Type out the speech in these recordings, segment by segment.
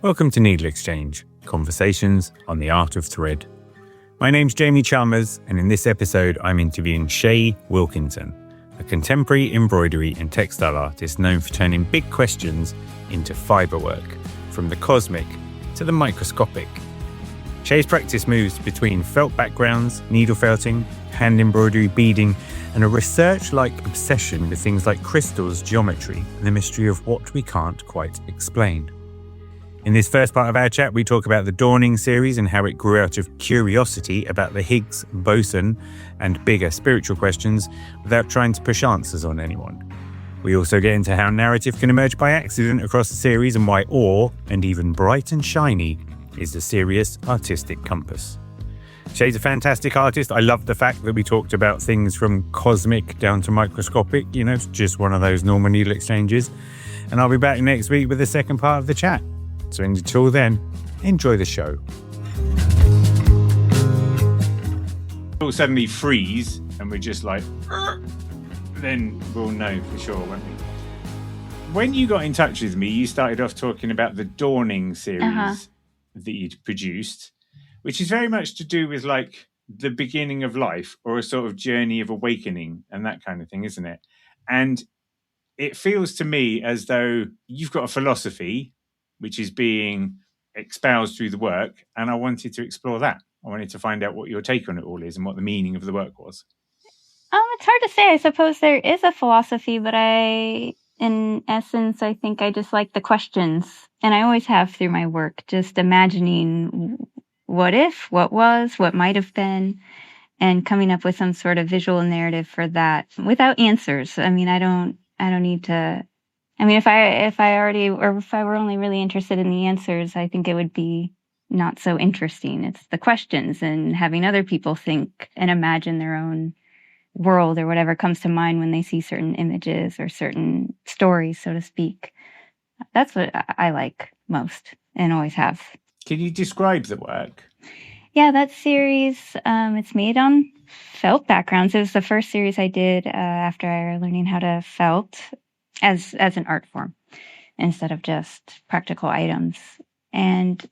Welcome to NeedleXChange, conversations on the art of thread. My name's Jamie Chalmers, and in this episode I'm interviewing Shea Wilkinson, a contemporary embroidery and textile artist known for turning big questions into fibre work, from the cosmic to the microscopic. Shea's practice moves between felt backgrounds, needle felting, hand embroidery, beading, and a research-like obsession with things like crystals, geometry, and the mystery of what we can't quite explain. In this first part of our chat, we talk about the Dawning series and how it grew out of curiosity about the Higgs boson and bigger spiritual questions without trying to push answers on anyone. We also get into how narrative can emerge by accident across the series and why awe, and even bright and shiny, is the serious artistic compass. Shea's a fantastic artist. I love the fact that we talked about things from cosmic down to microscopic, just one of those normal needle exchanges. And I'll be back next week with the second part of the chat. So until then, enjoy the show. We'll suddenly freeze and we're just like, then we'll know for sure, won't we? When you got in touch with me, you started off talking about the Dawning series that you'd produced, which is very much to do with like the beginning of life or a sort of journey of awakening and that kind of thing, isn't it? And it feels to me as though you've got a philosophy which is being espoused through the work. And I wanted to explore that. I wanted to find out what your take on it all is and what the meaning of the work was. It's hard to say. I suppose there is a philosophy, but in essence, I think I just like the questions. And I always have through my work, just imagining what if, what was, what might have been, and coming up with some sort of visual narrative for that without answers. I mean, I don't need to. I mean, if I were only really interested in the answers, I think it would be not so interesting. It's the questions and having other people think and imagine their own world or whatever comes to mind when they see certain images or certain stories, so to speak. That's what I like most and always have. Can you describe the work? Yeah, that series, it's made on felt backgrounds. It was the first series I did after learning how to felt as an art form instead of just practical items. And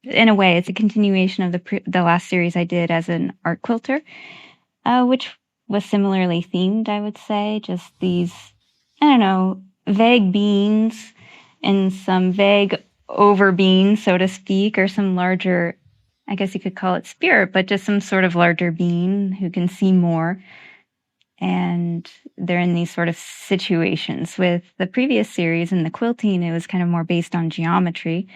in a way, it's a continuation of the last series I did as an art quilter, which was similarly themed, I would say. Just these, vague beings and some vague over beings, so to speak, or some larger, I guess you could call it spirit, but just some sort of larger being who can see more. And they're in these sort of situations. With the previous series and the quilting, it was kind of more based on geometry.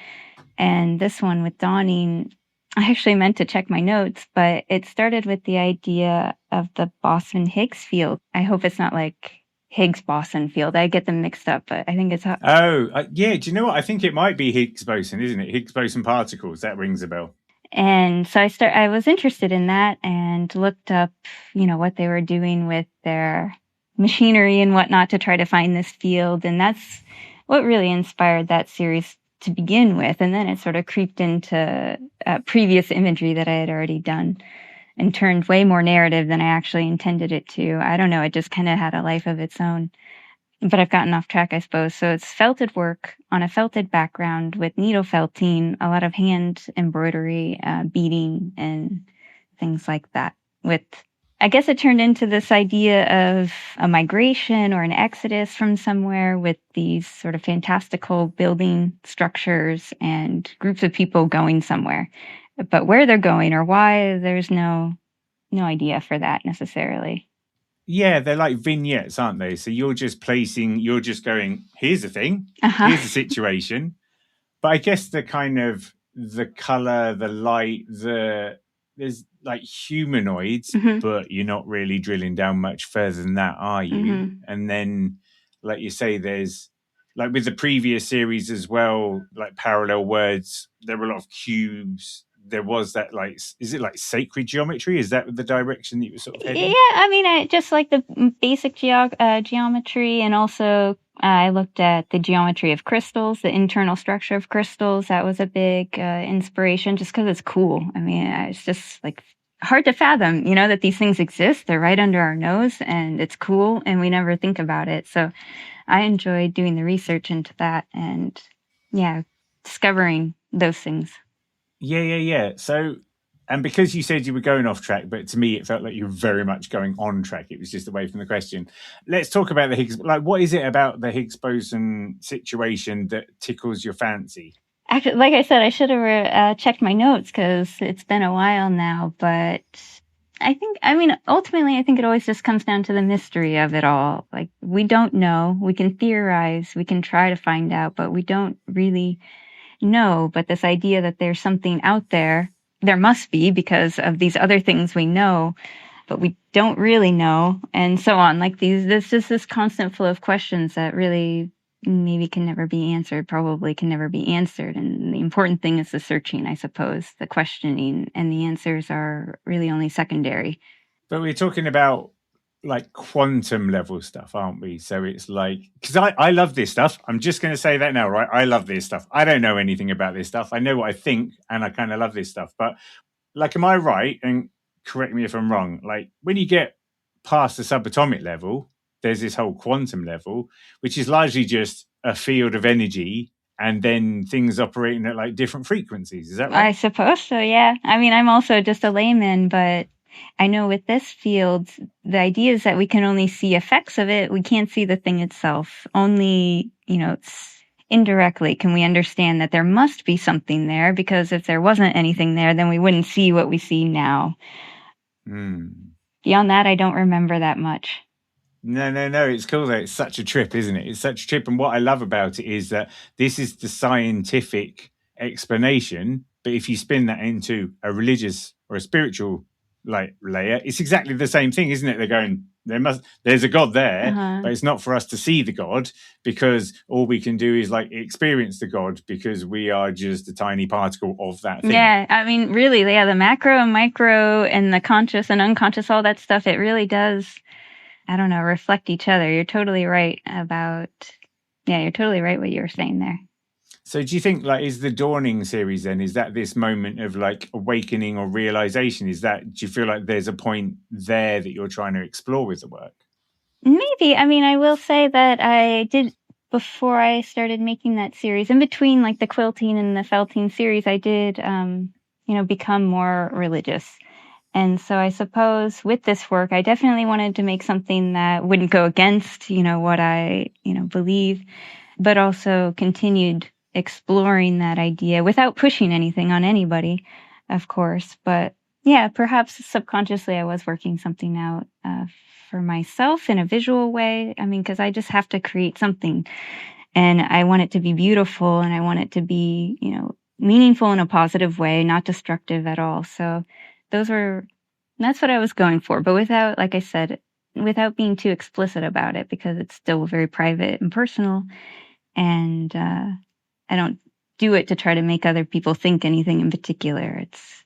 And this one with Dawning, I actually meant to check my notes, but it started with the idea of the boson-Higgs field. I hope it's not like Higgs-boson field. I get them mixed up, but I think it's... yeah. Do you know what? I think it might be Higgs boson, isn't it? Higgs boson particles. That rings a bell. And so I was interested in that and looked up, what they were doing with their machinery and whatnot to try to find this field. And that's what really inspired that series to begin with. And then it sort of creeped into previous imagery that I had already done and turned way more narrative than I actually intended it to. I don't know. It just kind of had a life of its own. But I've gotten off track, I suppose. So it's felted work on a felted background with needle felting, a lot of hand embroidery, beading, and things like that. I guess it turned into this idea of a migration or an exodus from somewhere with these sort of fantastical building structures and groups of people going somewhere. But where they're going or why, there's no idea for that necessarily. Yeah, they're like vignettes, aren't they? So you're just going, here's the thing, here's the situation. But I guess the kind of the color, the light, there's like humanoids, but you're not really drilling down much further than that, are you? And then, like you say, there's like with the previous series as well, like parallel words, there were a lot of cubes. There was that, like, is it like sacred geometry? Is that the direction that you were sort of heading? Yeah, I mean, I just like the basic geometry, and also I looked at the geometry of crystals, the internal structure of crystals. That was a big inspiration, just because it's cool. I mean, it's just like hard to fathom, that these things exist. They're right under our nose, and it's cool, and we never think about it. So I enjoyed doing the research into that, and discovering those things. Yeah. So, and because you said you were going off track, but to me, it felt like you were very much going on track. It was just away from the question. Let's talk about the Higgs. Like, what is it about the Higgs boson situation that tickles your fancy? Actually, like I said, I should have checked my notes because it's been a while now. But ultimately, I think it always just comes down to the mystery of it all. Like, we don't know. We can theorize. We can try to find out, but we don't really know. But this idea that there's something out there, there must be because of these other things we know, but we don't really know, and so on. Like there's just this constant flow of questions that really maybe can never be answered, probably can never be answered. And the important thing is the searching, I suppose, the questioning, and the answers are really only secondary. But we're talking about like quantum level stuff, aren't we? So it's like, because I love this stuff. I'm just going to say that now, right? I love this stuff. I don't know anything about this stuff. I know what I think, and I kind of love this stuff. But like, am I right? And correct me if I'm wrong. Like, when you get past the subatomic level, there's this whole quantum level, which is largely just a field of energy and then things operating at like different frequencies. Is that right? I suppose so, yeah. I mean, I'm also just a layman, but I know with this field, the idea is that we can only see effects of it. We can't see the thing itself. Only, indirectly can we understand that there must be something there, because if there wasn't anything there, then we wouldn't see what we see now. Beyond that, I don't remember that much. No. It's cool though. It's such a trip, isn't it? It's such a trip. And what I love about it is that this is the scientific explanation. But if you spin that into a religious or a spiritual like layer, it's exactly the same thing, isn't it? They're going, there's a God there, but it's not for us to see the God, because all we can do is like experience the God because we are just a tiny particle of that thing. Yeah, I mean, really, yeah, the macro and micro and the conscious and unconscious, all that stuff, it really does, I don't know, reflect each other. You're totally right you're totally right what you were saying there. So do you think, like, is the Dawning series then, is that this moment of like awakening or realization? Do you feel like there's a point there that you're trying to explore with the work? Maybe. I mean, I will say that I did, before I started making that series, in between like the quilting and the felting series, I did, become more religious. And so I suppose with this work, I definitely wanted to make something that wouldn't go against, what I, believe, but also continued exploring that idea without pushing anything on anybody, of course. But yeah, perhaps subconsciously I was working something out for myself in a visual way. I mean, because I just have to create something, and I want it to be beautiful, and I want it to be, meaningful in a positive way, not destructive at all. So that's what I was going for. But without, like I said, without being too explicit about it, because it's still very private and personal. And I don't do it to try to make other people think anything in particular. It's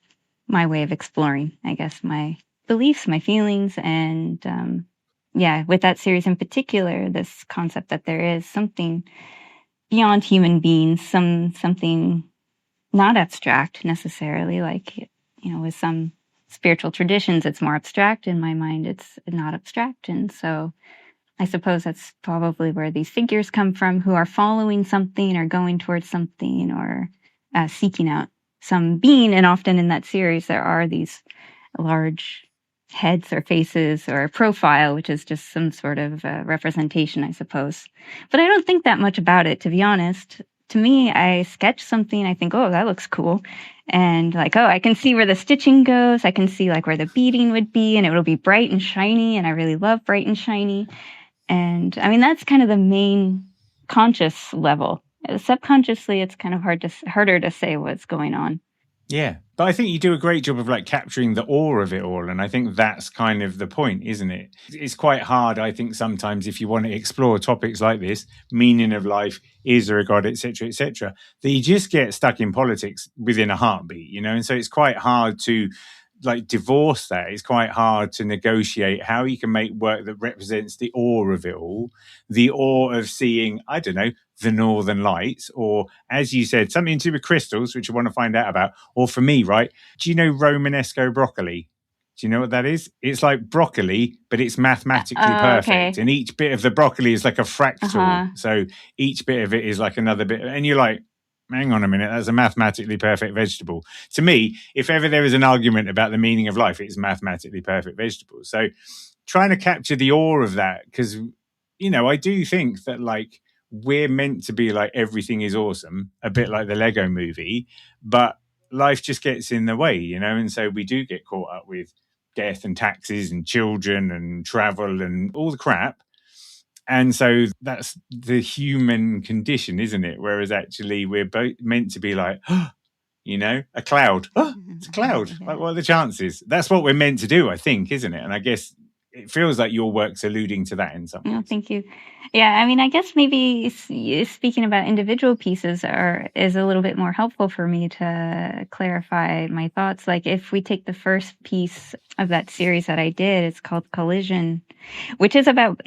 my way of exploring, I guess, my beliefs, my feelings. And with that series in particular, this concept that there is something beyond human beings, something not abstract necessarily, like, with some spiritual traditions, it's more abstract. In my mind, it's not abstract. And so I suppose that's probably where these figures come from, who are following something or going towards something or seeking out some being. And often in that series, there are these large heads or faces or a profile, which is just some sort of representation, I suppose. But I don't think that much about it, to be honest. To me, I sketch something, I think, oh, that looks cool. And like, oh, I can see where the stitching goes. I can see like where the beading would be, and it will be bright and shiny. And I really love bright and shiny. And I mean, that's kind of the main conscious level. Subconsciously, it's kind of harder to say what's going on. Yeah, but I think you do a great job of like capturing the awe of it all. And I think that's kind of the point, isn't it? It's quite hard, I think, sometimes if you want to explore topics like this, meaning of life, is there a God, etc., that you just get stuck in politics within a heartbeat, And so it's quite hard to like divorce that. It's quite hard to negotiate how you can make work that represents the awe of it all, the awe of seeing, I don't know, the Northern Lights, or as you said, something to do with crystals, which I want to find out about. Or for me, right? Do you know Romanesco broccoli? Do you know what that is? It's like broccoli, but it's mathematically perfect. Okay. And each bit of the broccoli is like a fractal. So each bit of it is like another bit. And you're like, hang on a minute, that's a mathematically perfect vegetable. To me, if ever there is an argument about the meaning of life, it's mathematically perfect vegetable. So trying to capture the awe of that, because, I do think that like we're meant to be like everything is awesome, a bit like the Lego movie, but life just gets in the way, and so we do get caught up with death and taxes and children and travel and all the crap. And so that's the human condition, isn't it? Whereas actually we're both meant to be like, a cloud. It's a cloud. Yeah. Like, what are the chances? That's what we're meant to do, I think, isn't it? And I guess it feels like your work's alluding to that in some ways. Oh, thank you. Yeah, I mean, I guess maybe speaking about individual pieces is a little bit more helpful for me to clarify my thoughts. Like if we take the first piece of that series that I did, it's called Collision, which is about,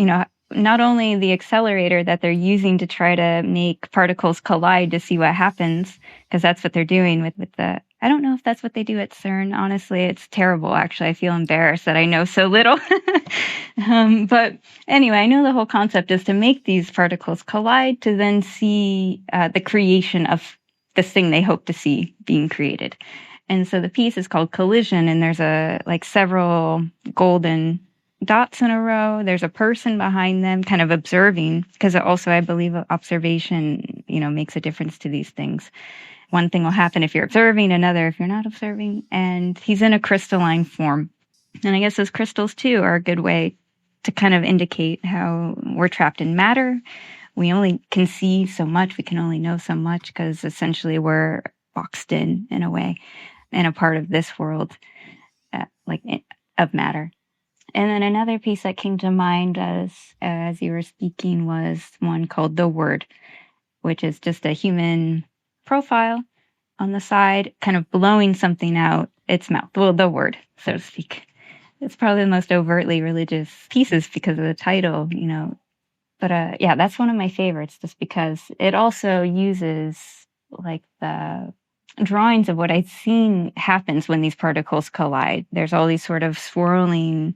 not only the accelerator that they're using to try to make particles collide to see what happens, because that's what they're doing with the, I don't know if that's what they do at CERN. Honestly, it's terrible. Actually, I feel embarrassed that I know so little. But anyway, I know the whole concept is to make these particles collide to then see the creation of this thing they hope to see being created. And so the piece is called Collision, and there's several golden dots in a row. There's a person behind them kind of observing, because also I believe observation, makes a difference to these things. One thing will happen if you're observing, another if you're not observing. And he's in a crystalline form. And I guess those crystals too are a good way to kind of indicate how we're trapped in matter. We only can see so much. We can only know so much because essentially we're boxed in a way, and a part of this world, of matter. And then another piece that came to mind as you were speaking was one called The Word, which is just a human profile on the side, kind of blowing something out its mouth. Well, the word, so to speak. It's probably the most overtly religious pieces because of the title, But yeah, that's one of my favorites, just because it also uses like the drawings of what I've seen happens when these particles collide. There's all these sort of swirling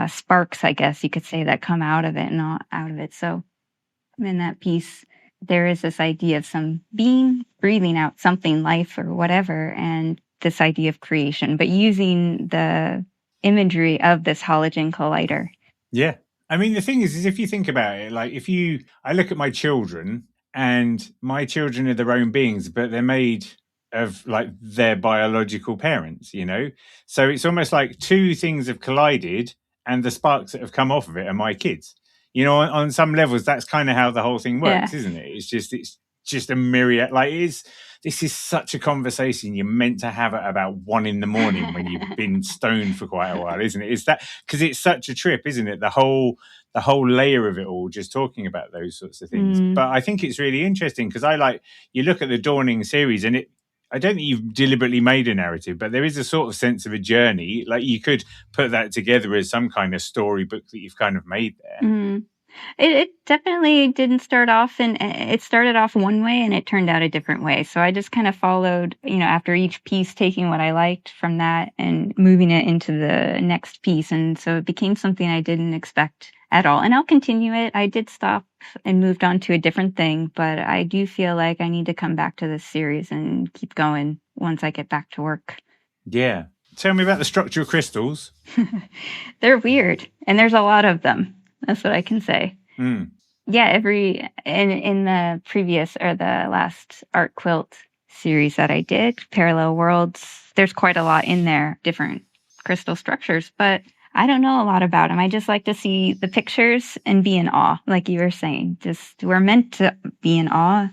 sparks, I guess you could say, that come out of it and not out of it. So in that piece, there is this idea of some being breathing out something, life or whatever, and this idea of creation, but using the imagery of this halogen collider. Yeah. I mean, the thing is if you think about it, like I look at my children, and my children are their own beings, but they're made of like their biological parents, So it's almost like two things have collided, and the sparks that have come off of it are my kids. On some levels, that's kind of how the whole thing works, isn't it? It's just a myriad. Like this is such a conversation you're meant to have at about 1 a.m. when you've been stoned for quite a while, isn't it? It's that, because it's such a trip, isn't it? The whole layer of it all, just talking about those sorts of things. But I think it's really interesting because you look at the Dawning series, and I don't think you've deliberately made a narrative, but there is a sort of sense of a journey. Like you could put that together as some kind of storybook that you've kind of made there. It definitely didn't start off, and it started off one way and it turned out a different way. So I just kind of followed, after each piece, taking what I liked from that and moving it into the next piece. And so it became something I didn't expect at all. And I'll continue it. I did stop and moved on to a different thing, but I do feel like I need to come back to this series and keep going once I get back to work. Yeah. Tell me about the structure of crystals. They're weird, and there's a lot of them. That's what I can say. Yeah, in the previous or the last art quilt series that I did, Parallel Worlds, there's quite a lot in there, different crystal structures, but I don't know a lot about them. I just like to see the pictures and be in awe, like you were saying. Just we're meant to be in awe,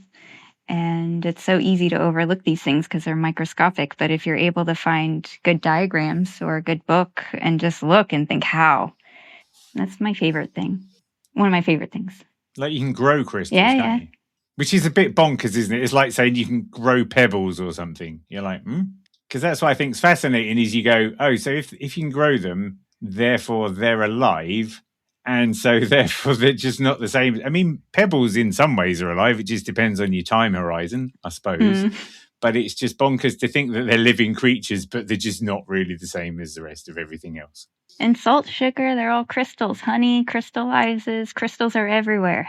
and it's so easy to overlook these things because they're microscopic. But if you're able to find good diagrams or a good book and just look and think, how? That's my favorite thing. One of my favorite things. Like you can grow crystals, can't you? Which is a bit bonkers, isn't it? It's like saying you can grow pebbles or something. You're like, Because that's what I think is fascinating is you go, oh, so if you can grow them, therefore they're alive. And so therefore they're just not the same. I mean, pebbles in some ways are alive. It just depends on your time horizon, I suppose. But it's just bonkers to think that they're living creatures, but they're just not really the same as the rest of everything else. And salt, sugar, they're all crystals. Honey crystallizes. Crystals are everywhere.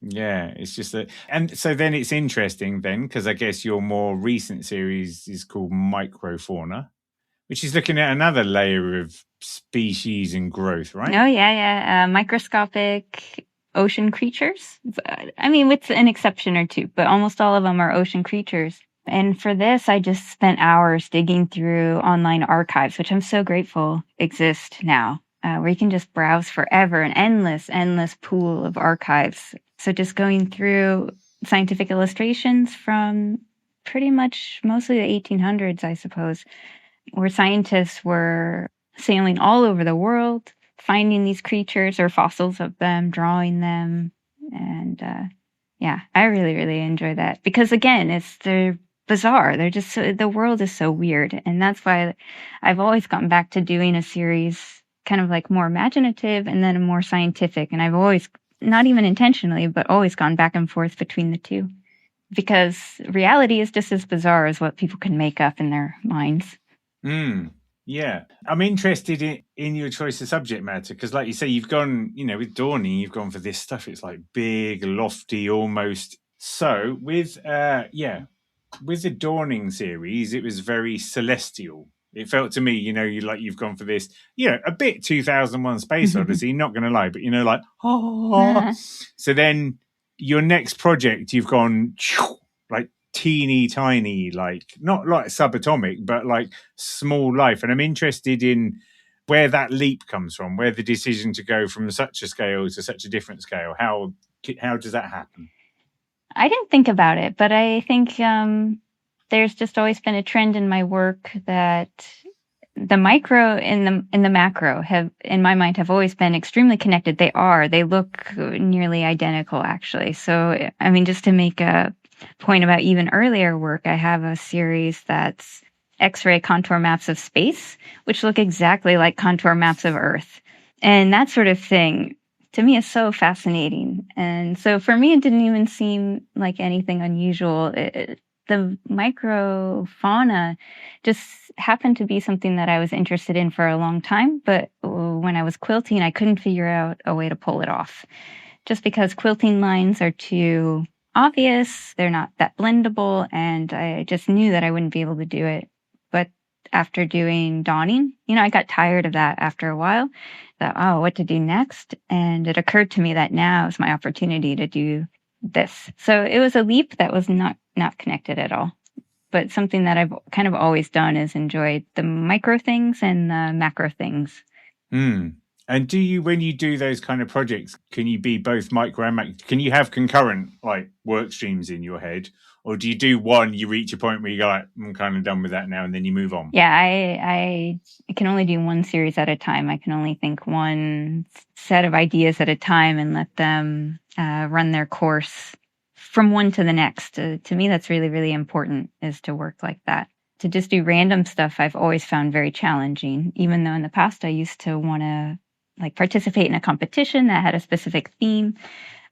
Yeah, it's just that. And so then it's interesting then, because I guess your more recent series is called Microfauna, which is looking at another layer of species and growth, right? Oh, yeah. Microscopic ocean creatures. I mean, with an exception or two, but almost all of them are ocean creatures. And for this, I just spent hours digging through online archives, which I'm so grateful exist now, where you can just browse forever, an endless pool of archives. So just going through scientific illustrations from pretty much mostly the 1800s, I suppose, where scientists were sailing all over the world, finding these creatures or fossils of them, drawing them. And yeah, I really enjoy that because again, they're bizarre. They're just the world is so weird. And that's why I've always gotten back to doing a series kind of like more imaginative and then a more scientific. And I've always, not even intentionally, but always gone back and forth between the two because reality is just as bizarre as what people can make up in their minds. Yeah. I'm interested in your choice of subject matter because, like you say, you've gone, with Dawning, you've gone for this stuff. It's like big, lofty, almost. So with the Dawning series, it was very celestial. It felt to me, you've gone for this, a bit 2001 Space Odyssey, not going to lie, but, So then your next project, you've gone like teeny tiny, like not like subatomic, but like small life. And I'm interested in where that leap comes from, where the decision to go from such a scale to such a different scale. How does that happen? I didn't think about it, but I think there's just always been a trend in my work that the micro and the macro have, in my mind, have always been extremely connected. They look nearly identical, actually. So, I mean, just to make a point about even earlier work, I have a series that's X-ray contour maps of space, which look exactly like contour maps of Earth. And that sort of thing, to me, is so fascinating. And so for me, it didn't even seem like anything unusual. The microfauna just happened to be something that I was interested in for a long time. But when I was quilting, I couldn't figure out a way to pull it off. Just because quilting lines are too obvious, they're not that blendable, and I just knew that I wouldn't be able to do it. But after doing Dawning, I got tired of that after a while. Thought, what to do next? And it occurred to me that now is my opportunity to do this. So it was a leap that was not connected at all. But something that I've kind of always done is enjoyed the micro things and the macro things. And do you, when you do those kind of projects, can you be both micro and macro? Can you have concurrent like work streams in your head? Or do you do one, you reach a point where you go, like, I'm kind of done with that now, and then you move on? Yeah, I can only do one series at a time. I can only think one set of ideas at a time and let them run their course from one to the next. To me, that's really important, is to work like that. To just do random stuff, I've always found very challenging, even though in the past I used to want to like participate in a competition that had a specific theme.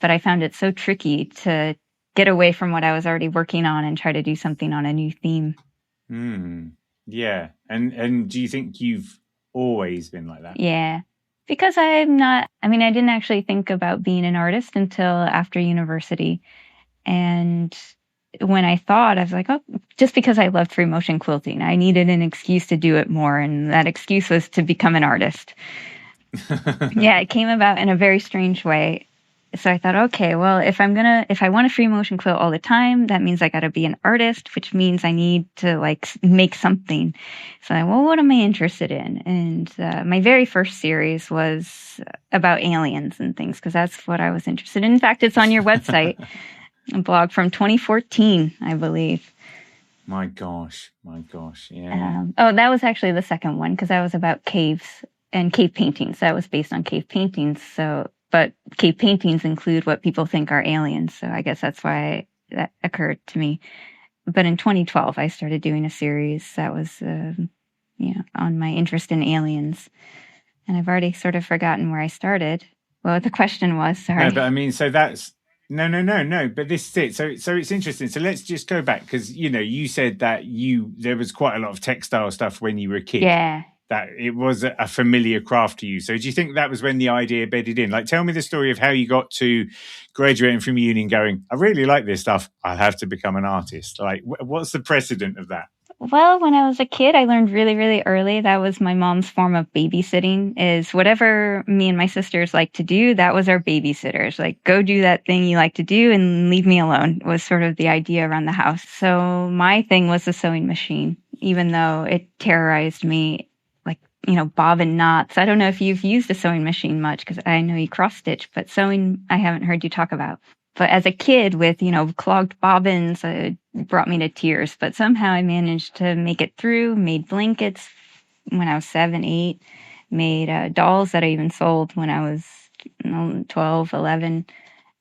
But I found it so tricky to get away from what I was already working on and try to do something on a new theme. Yeah. And do you think you've always been like that? Yeah. Because I didn't actually think about being an artist until after university. And when I thought, I was like, just because I loved free motion quilting, I needed an excuse to do it more. And that excuse was to become an artist. Yeah, it came about in a very strange way. So I thought, okay, well, if I want to free motion quilt all the time, that means I got to be an artist, which means I need to like make something. So what am I interested in? And my very first series was about aliens and things, because that's what I was interested in. In fact, it's on your website, a blog from 2014, I believe. My gosh, yeah. That was actually the second one, because that was about caves and cave paintings. That was based on cave paintings. But cave paintings include what people think are aliens. So I guess that's why that occurred to me. But in 2012, I started doing a series that was, on my interest in aliens. And I've already sort of forgotten where I started. Well, the question was, sorry. No, but I mean, so that's, no. But this is it. So it's interesting. So let's just go back because, you said that there was quite a lot of textile stuff when you were a kid. Yeah. that it was a familiar craft to you. So do you think that was when the idea bedded in? Like, tell me the story of how you got to graduating from uni and going, I really like this stuff, I'll have to become an artist. Like, what's the precedent of that? Well, when I was a kid, I learned really, really early. That was my mom's form of babysitting, is whatever me and my sisters like to do, that was our babysitters. Like, go do that thing you like to do and leave me alone, was sort of the idea around the house. So my thing was the sewing machine, even though it terrorized me, like, bobbin knots. I don't know if you've used a sewing machine much, because I know you cross stitch, but sewing, I haven't heard you talk about. But as a kid with, clogged bobbins, it brought me to tears. But somehow I managed to make it through, made blankets when I was 7, 8, made dolls that I even sold when I was 12, 11.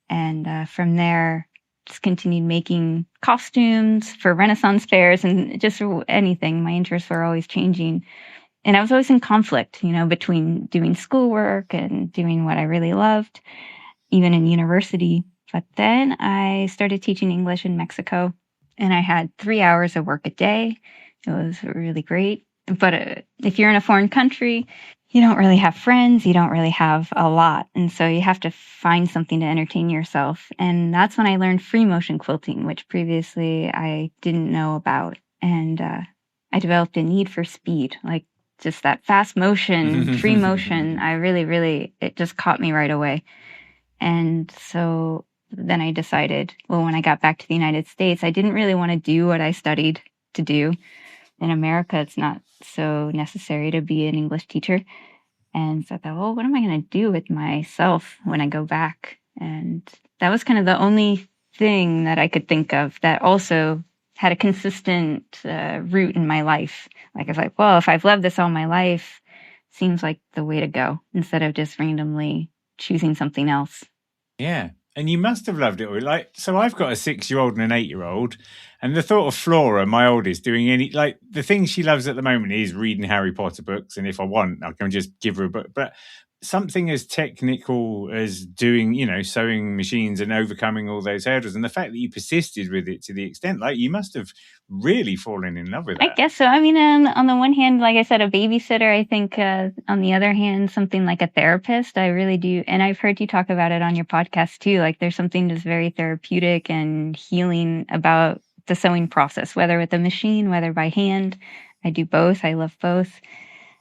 And from there, just continued making costumes for Renaissance fairs and just anything. My interests were always changing. And I was always in conflict, between doing schoolwork and doing what I really loved, even in university. But then I started teaching English in Mexico, and I had 3 hours of work a day. It was really great. But if you're in a foreign country, you don't really have friends. You don't really have a lot. And so you have to find something to entertain yourself. And that's when I learned free motion quilting, which previously I didn't know about. And I developed a need for speed, like just that fast motion, free motion. It just caught me right away. And so then I decided, well, when I got back to the United States, I didn't really want to do what I studied to do. In America, it's not so necessary to be an English teacher. And so I thought, well, what am I going to do with myself when I go back? And that was kind of the only thing that I could think of that also had a consistent route in my life. Like, I was like, well, if I've loved this all my life, seems like the way to go, instead of just randomly choosing something else. Yeah. And you must have loved it. Like, so I've got a 6-year-old and an 8-year-old, and the thought of Flora, my oldest, doing the thing she loves at the moment is reading Harry Potter books. And if I want, I can just give her a book. But something as technical as doing, sewing machines and overcoming all those hurdles, and the fact that you persisted with it to the extent, like, you must have really fallen in love with that. I guess so. I mean, on the one hand, like I said, a babysitter. I think on the other hand, something like a therapist. I really do. And I've heard you talk about it on your podcast too. Like, there's something just very therapeutic and healing about the sewing process, whether with a machine, whether by hand. I do both. I love both.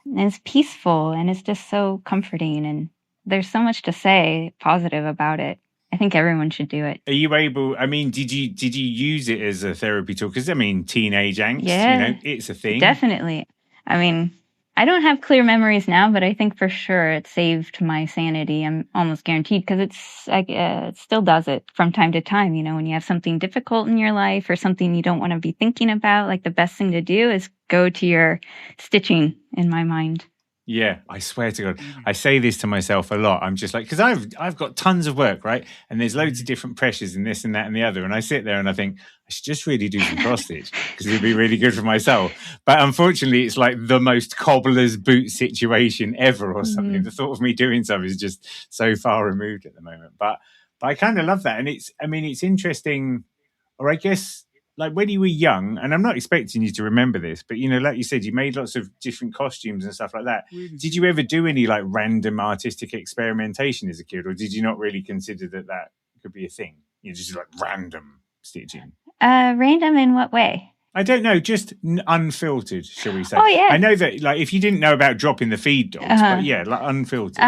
And it's peaceful and it's just so comforting. And there's so much to say positive about it. I think everyone should do it. Are you able, I mean, did you use it as a therapy tool? Because, I mean, teenage angst, Yeah, it's a thing. Definitely. I mean, I don't have clear memories now, but I think for sure it saved my sanity. I'm almost guaranteed, because it still does it from time to time. When you have something difficult in your life or something you don't want to be thinking about, like, the best thing to do is go to your stitching, in my mind. Yeah, I swear to God, I say this to myself a lot. I'm just like, because I've got tons of work, right? And there's loads of different pressures in this and that and the other. And I sit there and I think, I should just really do some cross stitch, because it'd be really good for my soul. But unfortunately, it's like the most cobbler's boot situation ever or something. Mm-hmm. The thought of me doing something is just so far removed at the moment. But I kind of love that. And it's interesting, or I guess, like, when you were young, and I'm not expecting you to remember this, but, like you said, you made lots of different costumes and stuff like that. Did you ever do any, like, random artistic experimentation as a kid, or did you not really consider that could be a thing? Just like random stitching. Random in what way? I don't know, just unfiltered, shall we say? Oh, yeah. I know that, like, if you didn't know about dropping the feed dogs, but yeah, like, unfiltered.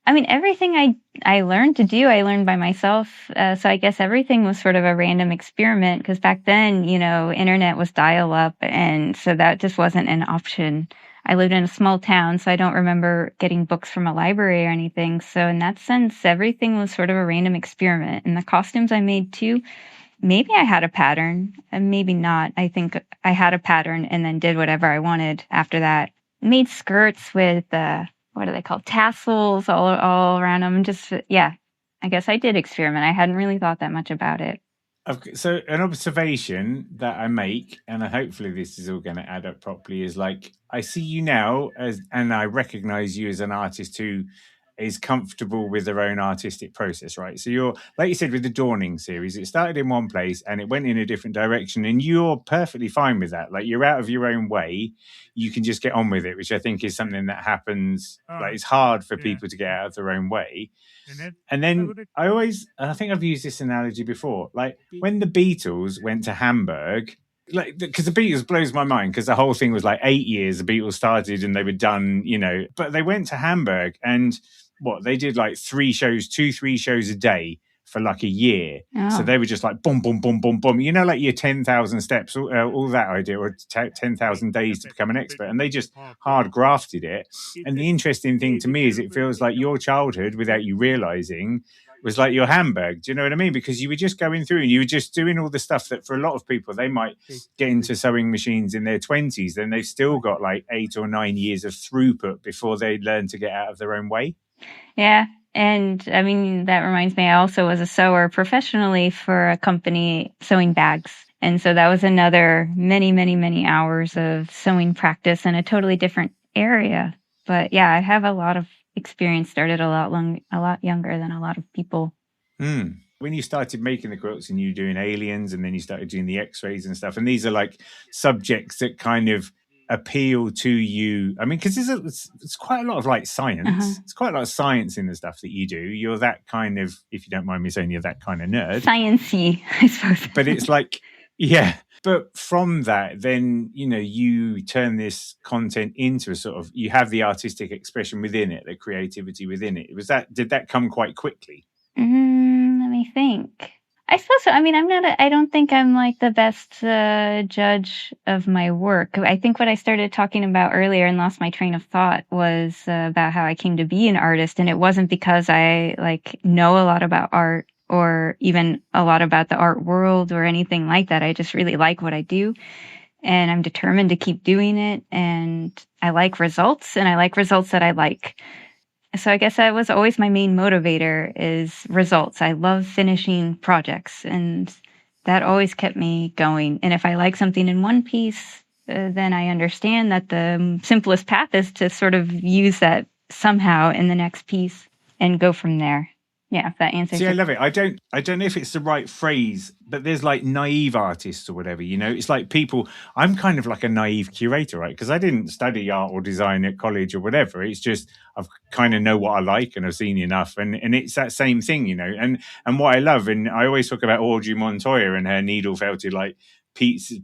I mean, everything I learned to do, I learned by myself. So I guess everything was sort of a random experiment, because back then, internet was dial-up, and so that just wasn't an option. I lived in a small town, so I don't remember getting books from a library or anything. So in that sense, everything was sort of a random experiment. And the costumes I made too, maybe I had a pattern, and maybe not. I think I had a pattern and then did whatever I wanted after that. Made skirts with what are they called? Tassels all around them. Just, yeah, I guess I did experiment. I hadn't really thought that much about it. So an observation that I make, and hopefully this is all going to add up properly, is like, I see you now and I recognize you as an artist who is comfortable with their own artistic process, right? So you're, like you said, with the Dawning series, it started in one place and it went in a different direction, and you're perfectly fine with that. Like, you're out of your own way. You can just get on with it, which I think is something that happens. Like, it's hard for people to get out of their own way. And then I think I've used this analogy before. Like, when the Beatles went to Hamburg, like, because the Beatles blows my mind, because the whole thing was like 8 years the Beatles started and they were done, but they went to Hamburg and they did like 3 shows a day for like a year. Oh. So they were just like boom, boom, boom, boom, boom, like your 10,000 steps, all that idea, or 10,000 days to become an expert. And they just hard grafted it. And the interesting thing to me is it feels like your childhood, without you realizing, was like your Hamburg. Do you know what I mean? Because you were just going through and you were just doing all the stuff that for a lot of people, they might get into sewing machines in their 20s. Then they've still got like 8 or 9 years of throughput before they learn to get out of their own way. Yeah. And I mean, that reminds me, I also was a sewer professionally for a company sewing bags. And so that was another many, many, many hours of sewing practice in a totally different area. But yeah, I have a lot of experience, started a lot younger than a lot of people. When you started making the quilts and you were doing aliens, and then you started doing the x-rays and stuff, and these are like subjects that kind of appeal to you. I mean, because it's quite a lot of like science. It's quite a lot of science in the stuff that you do. You're that kind of, if you don't mind me saying, you're that kind of nerd. Sciencey, I suppose. But it's like, yeah. But from that, then, you turn this content into a sort of, you have the artistic expression within it, the creativity within it. Did that come quite quickly? Let me think. I suppose so. I mean, I don't think I'm like the best judge of my work. I think what I started talking about earlier and lost my train of thought was about how I came to be an artist. And it wasn't because I like know a lot about art or even a lot about the art world or anything like that. I just really like what I do, and I'm determined to keep doing it. And I like results, and I like results that I like. So I guess that was always my main motivator, is results. I love finishing projects, and that always kept me going. And if I like something in one piece, then I understand that the simplest path is to sort of use that somehow in the next piece and go from there. Yeah, if that answers. See, I love it. I don't know if it's the right phrase, but there's like naive artists or whatever, It's like people, I'm kind of like a naive curator, right? Because I didn't study art or design at college or whatever. It's just, I've kind of know what I like and I've seen enough. And it's that same thing, And what I love, and I always talk about Audrey Montoya and her needle felted like pizza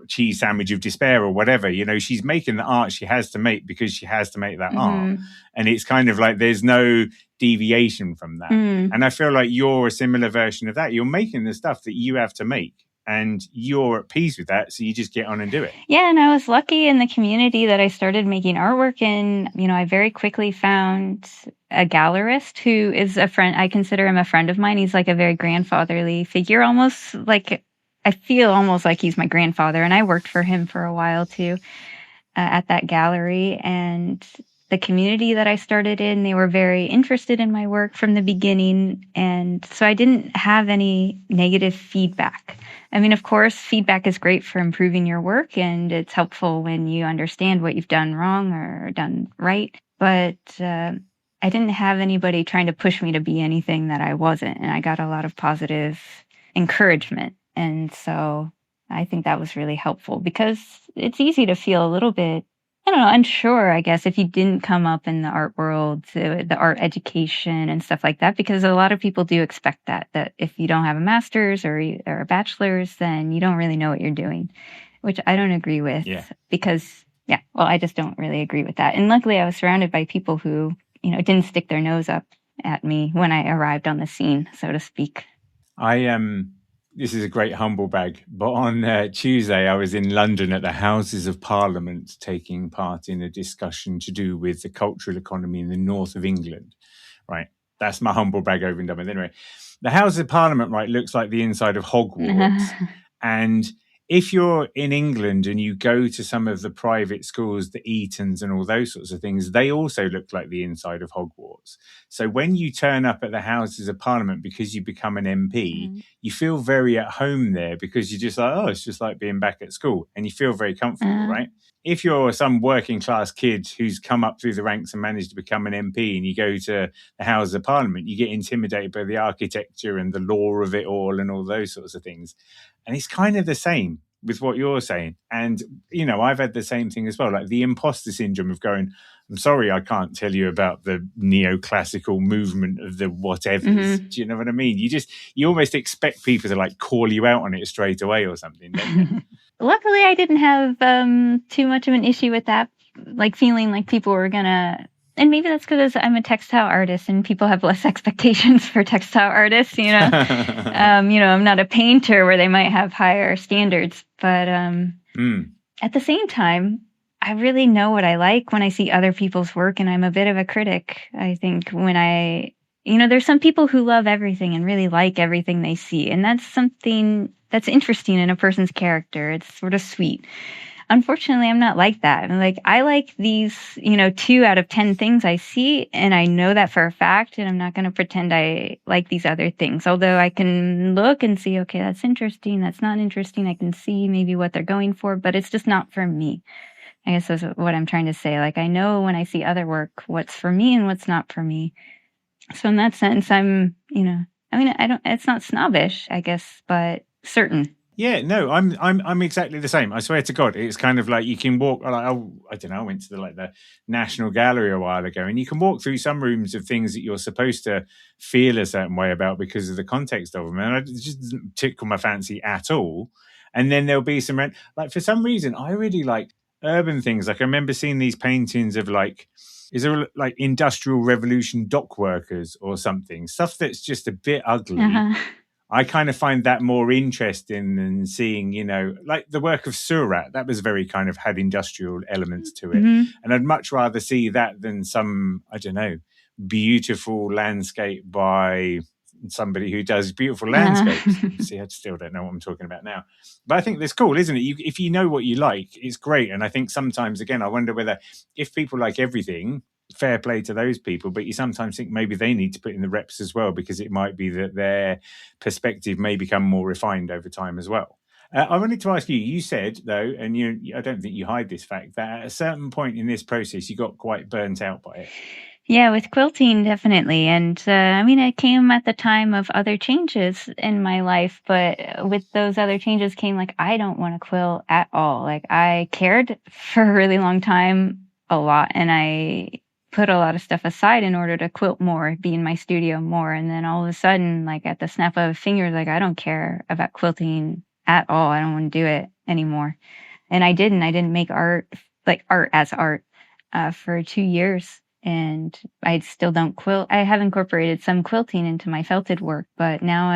cheese sandwich of despair or whatever, she's making the art she has to make because she has to make that art. And it's kind of like there's no deviation from that. And I feel like you're a similar version of that. You're making the stuff that you have to make and you're at peace with that, so you just get on and do it. Yeah, and I was lucky in the community that I started making artwork in. I very quickly found a gallerist who is a friend. I consider him a friend of mine. He's like a very grandfatherly figure, almost like, I feel almost like he's my grandfather. And I worked for him for a while too at that gallery. And the community that I started in, they were very interested in my work from the beginning. And so I didn't have any negative feedback. I mean, of course, feedback is great for improving your work, and it's helpful when you understand what you've done wrong or done right. But I didn't have anybody trying to push me to be anything that I wasn't. And I got a lot of positive encouragement. And so I think that was really helpful, because it's easy to feel a little bit, I don't know, unsure, I guess, if you didn't come up in the art world, the art education and stuff like that, because a lot of people do expect that if you don't have a master's or a bachelor's, then you don't really know what you're doing, which I don't agree with. Because, I just don't really agree with that. And luckily I was surrounded by people who, didn't stick their nose up at me when I arrived on the scene, so to speak. This is a great humble brag, but on Tuesday, I was in London at the Houses of Parliament taking part in a discussion to do with the cultural economy in the north of England, right? That's my humble brag over and done with. Anyway, the Houses of Parliament, right, looks like the inside of Hogwarts. And if you're in England and you go to some of the private schools, the Etons and all those sorts of things, they also look like the inside of Hogwarts. So when you turn up at the Houses of Parliament because you become an MP, you feel very at home there, because you're just like, oh, it's just like being back at school, and you feel very comfortable, right? if you're some working class kid who's come up through the ranks and managed to become an MP, and you go to the Houses of Parliament, you get intimidated by the architecture and the law of it all and all those sorts of things. And it's kind of the same with what you're saying. And, I've had the same thing as well, like the imposter syndrome of going, I'm sorry, I can't tell you about the neoclassical movement of the whatevers. Mm-hmm. Do you know what I mean? You almost expect people to like call you out on it straight away or something, don't you? Luckily, I didn't have too much of an issue with that, like feeling like people were gonna, and maybe that's because I'm a textile artist and people have less expectations for textile artists, I'm not a painter where they might have higher standards, but at the same time, I really know what I like when I see other people's work, and I'm a bit of a critic. I think when there's some people who love everything and really like everything they see, and that's something that's interesting in a person's character. It's sort of sweet. Unfortunately, I'm not like that. I like these, 2 out of 10 things I see, and I know that for a fact, and I'm not going to pretend I like these other things. Although I can look and see, okay, that's interesting, that's not interesting. I can see maybe what they're going for, but it's just not for me. I guess that's what I'm trying to say. I know when I see other work, what's for me and what's not for me. So in that sense, I'm, it's not snobbish, I guess, but certain. Yeah, no, I'm exactly the same. I swear to God, it's kind of like you can walk. I don't know. I went to the National Gallery a while ago, and you can walk through some rooms of things that you're supposed to feel a certain way about because of the context of them, and it just doesn't tickle my fancy at all. And then there'll be some for some reason I really like urban things. I remember seeing these paintings of is there Industrial Revolution dock workers or something, stuff that's just a bit ugly. Uh-huh. I kind of find that more interesting than seeing, the work of Surat. That was very kind of had industrial elements to it. Mm-hmm. And I'd much rather see that than some, I don't know, beautiful landscape by somebody who does beautiful landscapes. See, I still don't know what I'm talking about now. But I think that's cool, isn't it? If you know what you like, it's great. And I think sometimes, again, I wonder whether if people like everything, fair play to those people, but you sometimes think maybe they need to put in the reps as well, because it might be that their perspective may become more refined over time as well. I wanted to ask you, you said though, and I don't think you hide this fact, that at a certain point in this process, you got quite burnt out by it. Yeah, with quilting, definitely. And it came at the time of other changes in my life, but with those other changes came I don't want to quilt at all. I cared for a really long time, a lot, and I put a lot of stuff aside in order to quilt more, be in my studio more. And then all of a sudden, at the snap of a finger, I don't care about quilting at all. I don't want to do it anymore. And I didn't make art, art as art, for 2 years. And I still don't quilt. I have incorporated some quilting into my felted work, but now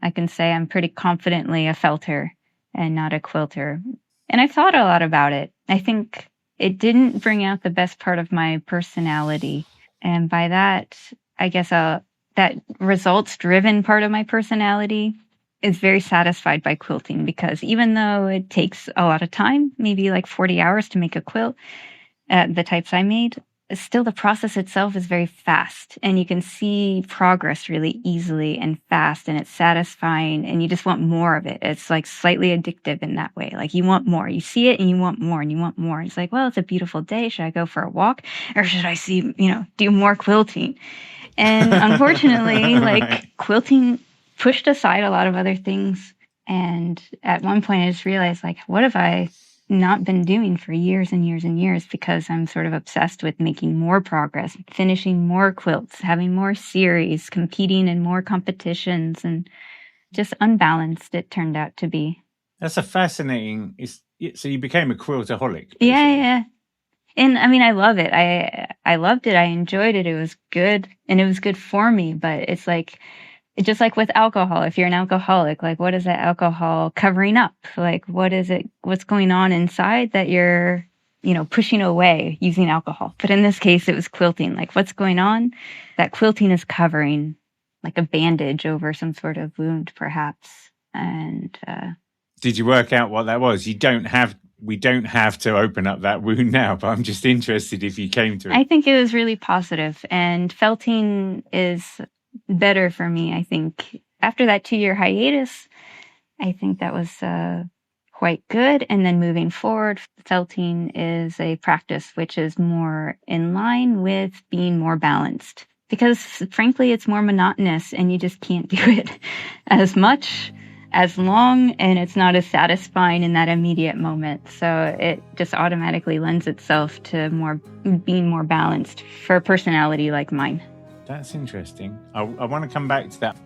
I can say I'm pretty confidently a felter and not a quilter. And I've thought a lot about it. I think it didn't bring out the best part of my personality. And by that, I guess that results-driven part of my personality is very satisfied by quilting, because even though it takes a lot of time, maybe 40 hours to make a quilt, the types I made, still the process itself is very fast, and you can see progress really easily and fast, and it's satisfying, and you just want more of it. It's slightly addictive in that way. You want more. You see it and you want more and you want more. It's well, it's a beautiful day. Should I go for a walk, or should I do more quilting? And unfortunately, right. Quilting pushed aside a lot of other things. And at one point I just realized, what have I not been doing for years and years and years, because I'm sort of obsessed with making more progress, finishing more quilts, having more series, competing in more competitions, and just unbalanced it turned out to be. That's a fascinating... So you became a quiltaholic, basically. Yeah. And I love it. I loved it. I enjoyed it. It was good. And it was good for me. But it's it's just with alcohol. If you're an alcoholic, what is that alcohol covering up? What is it? What's going on inside that you're, pushing away using alcohol? But in this case, it was quilting. What's going on? That quilting is covering, a bandage over some sort of wound, perhaps. And did you work out what that was? We don't have to open up that wound now, but I'm just interested if you came to it. I think it was really positive, and felting is better for me. I think after that 2-year hiatus, I think that was quite good. And then moving forward, felting is a practice which is more in line with being more balanced. Because frankly, it's more monotonous and you just can't do it as much, as long, and it's not as satisfying in that immediate moment. So it just automatically lends itself to being more balanced for a personality like mine. That's interesting. I want to come back to that.